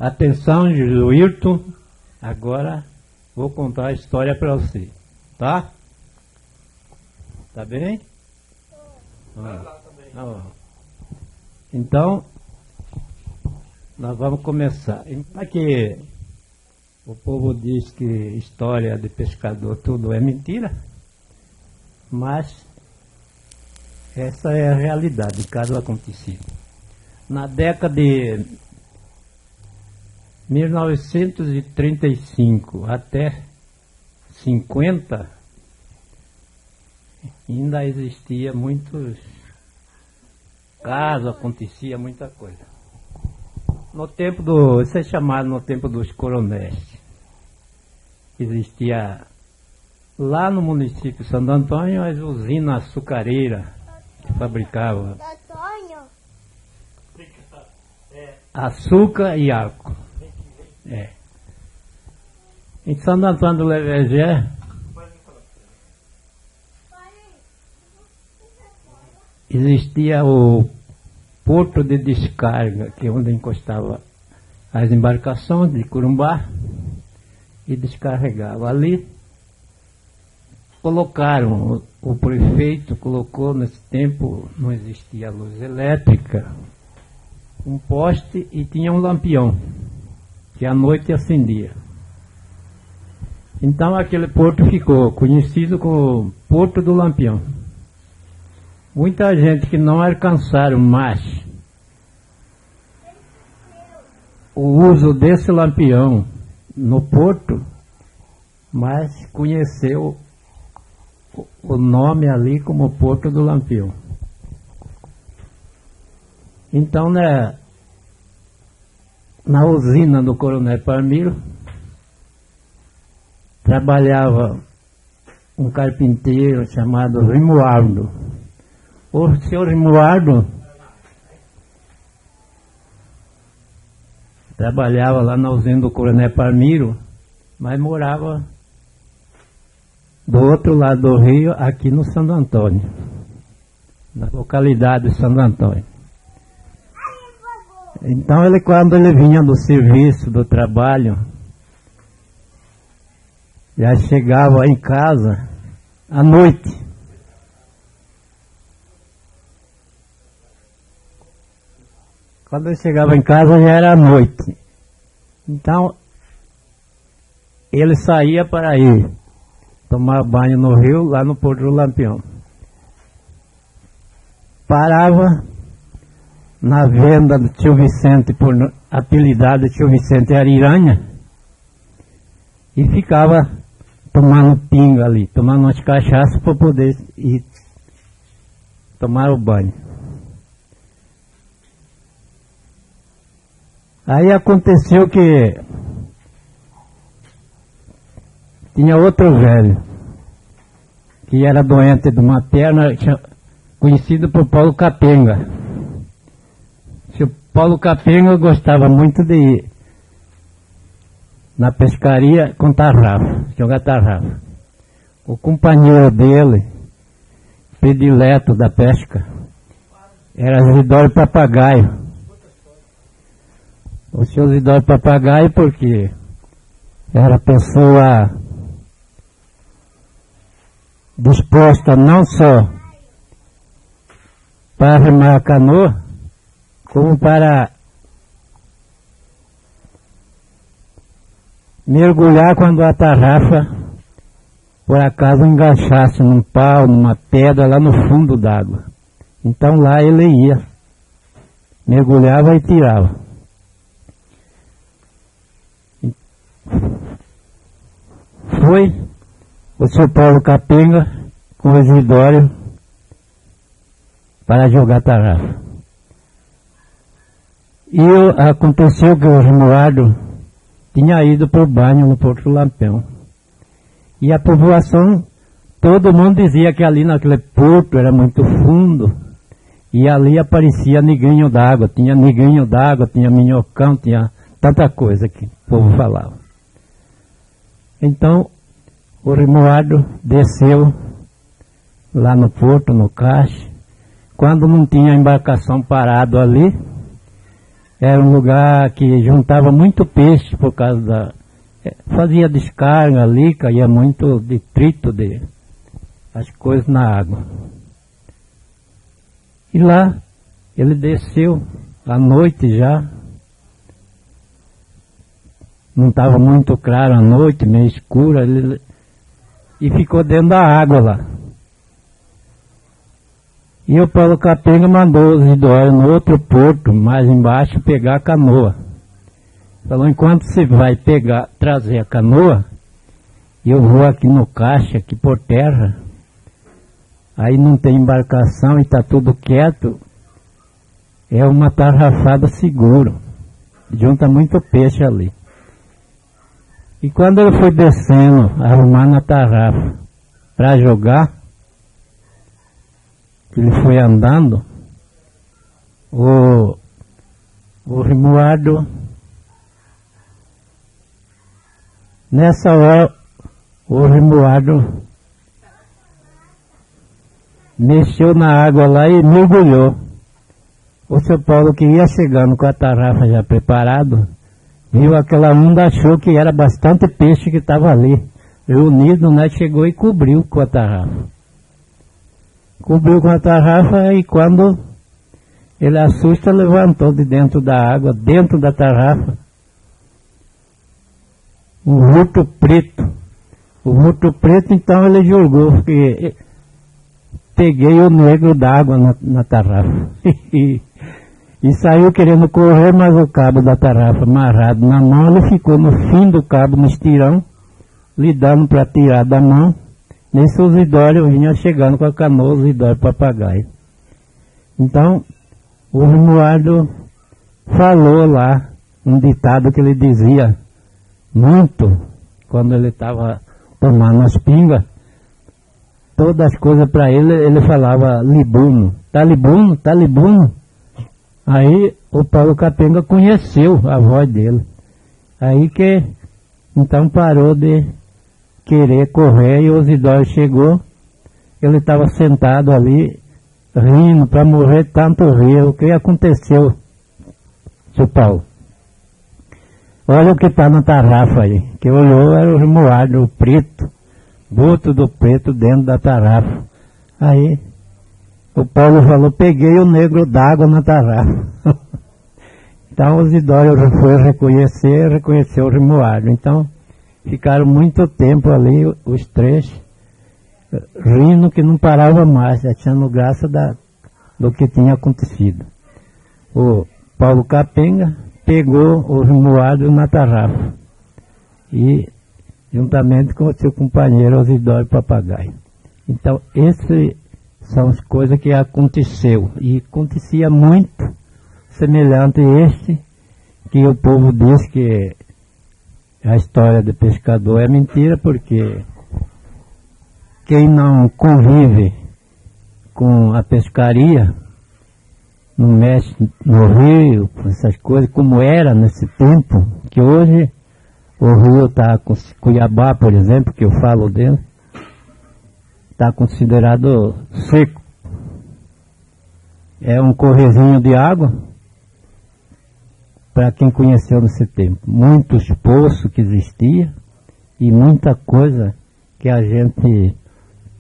Atenção, Wilton, agora vou contar a história para você, tá? Tá bem? Então, nós vamos começar. Aqui, o povo diz que história de pescador tudo é mentira, mas essa é a realidade de cada acontecido. Na década de 1935 até 50, ainda existia muitos casos, acontecia muita coisa. No tempo isso é chamado no tempo dos coronéis. Existia lá no município de Santo Antônio as usinas açucareiras que fabricavam açúcar e álcool. Em Santo Antônio do Levegé existia o porto de descarga, que é onde encostava as embarcações de Corumbá e descarregava. Ali colocaram, o prefeito colocou, nesse tempo não existia luz elétrica, um poste e tinha um lampião que à noite acendia. Então aquele porto ficou conhecido como Porto do Lampião. Muita gente que não alcançaram mais o uso desse lampião no porto, mas conheceu o nome ali como Porto do Lampião. Então, né, na usina do Coronel Palmiro, trabalhava um carpinteiro chamado Rimuardo. O senhor Rimuardo trabalhava lá na usina do Coronel Palmiro, mas morava do outro lado do rio, aqui no Santo Antônio, na localidade de Santo Antônio. Então quando ele vinha do serviço, do trabalho, já chegava em casa à noite. Quando ele chegava em casa já era à noite. Então ele saía para ir tomar banho no rio, lá no Porto do Lampião. Parava na venda do tio Vicente, por apelidado de tio Vicente Ariranha, e ficava tomando pinga ali, tomando umas cachaças para poder ir tomar o banho. Aí aconteceu que tinha outro velho, que era doente de uma perna, conhecido por Paulo Capenga. O Paulo Capenga gostava muito de ir na pescaria com tarrafa, jogar tarrafa. O companheiro dele, predileto da pesca, era Isidoro Papagaio. O senhor Isidoro Papagaio, porque era pessoa disposta não só para remar a canoa, como para mergulhar quando a tarrafa por acaso enganchasse num pau, numa pedra lá no fundo d'água. Então lá ele ia, mergulhava e tirava. Foi o seu Paulo Capenga com o Isidório para jogar tarrafa. E aconteceu que o Rimuardo tinha ido para o banho no Porto do Lampião. E a população, todo mundo dizia que ali naquele porto era muito fundo. E ali aparecia negrinho d'água. Tinha negrinho d'água, tinha minhocão, tinha tanta coisa que o povo falava. Então, o Rimuardo desceu lá no porto, no caixa. Quando não tinha embarcação parado ali, Era um lugar que juntava muito peixe por causa da... Fazia descarga ali, caía muito detrito de as coisas na água. E lá ele desceu à noite já. Não estava muito claro à noite, meio escura, e ficou dentro da água lá. E o Paulo Capenga mandou os Isidório no outro porto, mais embaixo, pegar a canoa. Falou, enquanto você vai trazer a canoa, eu vou aqui no caixa, aqui por terra, aí não tem embarcação e está tudo quieto, é uma tarrafada seguro, junta muito peixe ali. E quando ele foi descendo, arrumando a tarrafa para jogar, ele foi andando, o Rimuardo, nessa hora, o Rimuardo mexeu na água lá e mergulhou. O seu Paulo, que ia chegando com a tarrafa já preparado, viu aquela onda, achou que era bastante peixe que estava ali reunido, né? Chegou e cobriu com a tarrafa. Cobriu com a tarrafa e quando ele assusta, levantou de dentro da água, dentro da tarrafa, um vulto preto. O vulto preto, então, ele julgou que peguei o negro d'água na tarrafa. E saiu querendo correr, mas o cabo da tarrafa amarrado na mão, ele ficou no fim do cabo, no estirão, lhe dando para tirar da mão. Nesse o Isidório vinha chegando com a canoa, o Isidório papagaio. Então, o Rimuardo falou lá um ditado que ele dizia muito, quando ele estava tomando as pingas, todas as coisas para ele falava libuno. Tá libuno? Tá libuno? Aí o Paulo Capenga conheceu a voz dele. Aí que então parou de querer correr e o Isidório chegou. Ele estava sentado ali, rindo para morrer tanto rir. O que aconteceu, seu Paulo? Olha o que está na tarrafa aí. Que olhou era o Rimuardo, o preto, boto do preto dentro da tarrafa. Aí o Paulo falou, peguei o negro d'água na tarrafa. Então o Isidório foi reconheceu o Rimuardo. Então ficaram muito tempo ali, os três, rindo que não parava mais, achando graça do que tinha acontecido. O Paulo Capenga pegou o Rimuardo na tarrafa. E juntamente com o seu companheiro, o Isidório Papagaio. Então, essas são as coisas que aconteceu. E acontecia muito semelhante a este, que o povo diz que a história do pescador é mentira, porque quem não convive com a pescaria, não mexe no rio, essas coisas, como era nesse tempo, que hoje o rio está com Cuiabá, por exemplo, que eu falo dele, está considerado seco. É um correzinho de água, para quem conheceu nesse tempo. Muitos poços que existia e muita coisa que a gente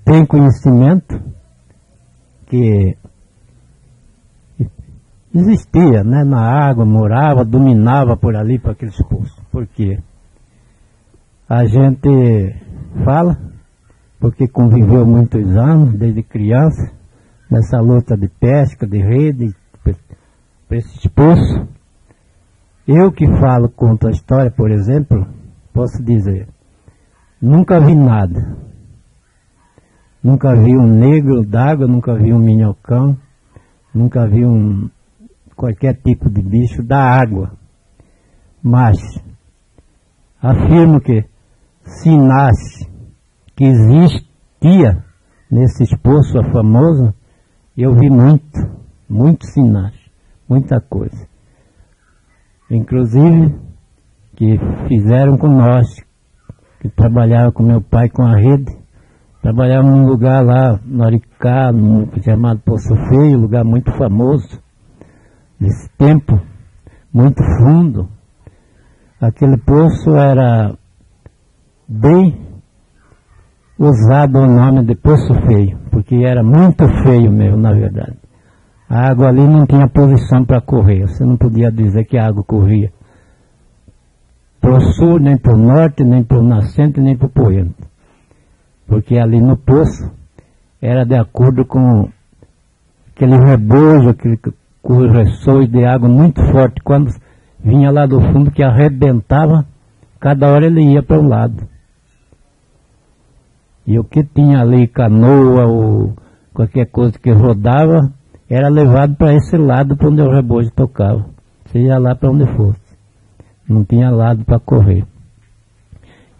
tem conhecimento que existia, né, na água, morava, dominava por ali, para aqueles poços. Por quê? A gente fala, porque conviveu muitos anos, desde criança, nessa luta de pesca, de rede, para esses poços. Eu que falo, conto a história, por exemplo, posso dizer, nunca vi nada. Nunca vi um negro d'água, nunca vi um minhocão, nunca vi qualquer tipo de bicho da água. Mas afirmo que sinais que existia nesses poços famosos, eu vi muitos sinais, muita coisa. Inclusive, que fizeram com nós, que trabalhavam com meu pai com a rede, trabalhavam num lugar lá, no Aricá, chamado Poço Feio, lugar muito famoso, nesse tempo, muito fundo. Aquele poço era bem usado o nome de Poço Feio, porque era muito feio mesmo, na verdade. A água ali não tinha posição para correr, você não podia dizer que a água corria para o sul, nem para o norte, nem para o nascente, nem para o poente. Porque ali no poço era de acordo com aquele rebojo, aquele correções de água muito forte, quando vinha lá do fundo que arrebentava, cada hora ele ia para um lado. E o que tinha ali, canoa ou qualquer coisa que rodava, era levado para esse lado para onde o rebojo tocava. Você ia lá para onde fosse. Não tinha lado para correr.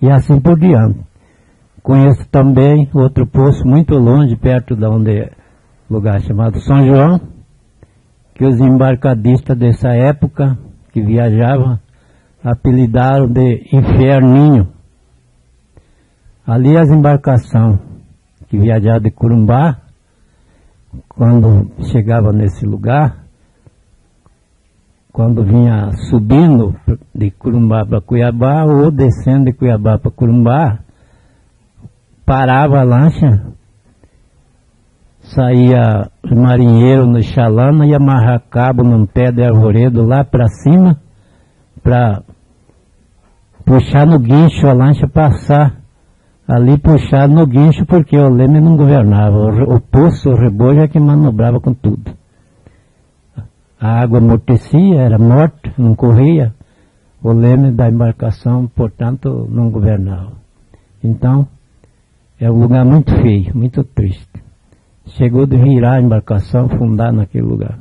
E assim por diante. Conheço também outro poço muito longe, perto de onde é lugar chamado São João, que os embarcadistas dessa época, que viajavam, apelidaram de Inferninho. Ali as embarcações que viajavam de Corumbá, quando chegava nesse lugar, quando vinha subindo de Corumbá para Cuiabá ou descendo de Cuiabá para Corumbá, parava a lancha, saía os marinheiros no chalana e amarrar cabo num pé de arvoredo lá para cima, para puxar no guincho, a lancha passar ali, puxar no guincho, porque o leme não governava, o poço, o rebojo é que manobrava com tudo. A água amortecia, era morta, não corria, o leme da embarcação, portanto, não governava. Então, é um lugar muito feio, muito triste. Chegou de virar a embarcação, afundar naquele lugar.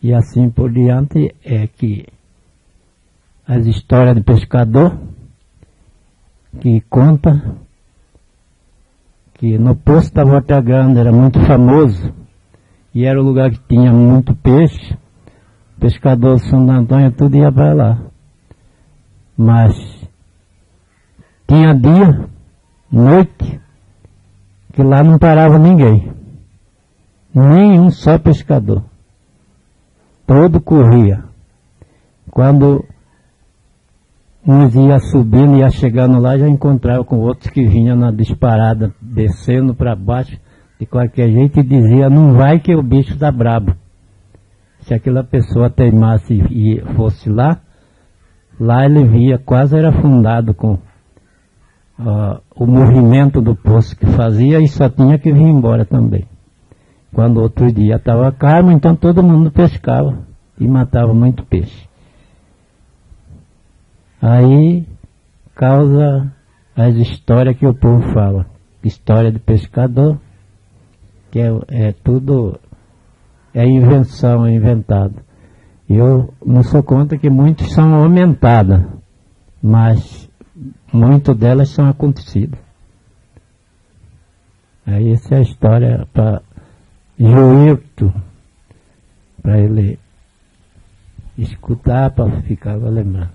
E assim por diante é que as histórias de pescador, que conta que no Poço da Volta Grande era muito famoso, e era o lugar que tinha muito peixe, pescador de Santo Antônio tudo ia para lá. Mas tinha dia, noite, que lá não parava ninguém. Nem um só pescador. Todo corria. Quando uns ia subindo, ia chegando lá, já encontrava com outros que vinham na disparada, descendo para baixo, de qualquer jeito, e dizia, não vai que o bicho tá brabo. Se aquela pessoa teimasse e fosse lá, lá ele via, quase era afundado com o movimento do poço que fazia, e só tinha que vir embora também. Quando outro dia estava calmo, então todo mundo pescava e matava muito peixe. Aí causa as histórias que o povo fala. História de pescador, que é tudo, é invenção, é inventado. Eu não sou contra que muitos são aumentadas, mas muitas delas são acontecidas. Aí essa é a história para Joilton, para ele escutar, para ficar lembrar.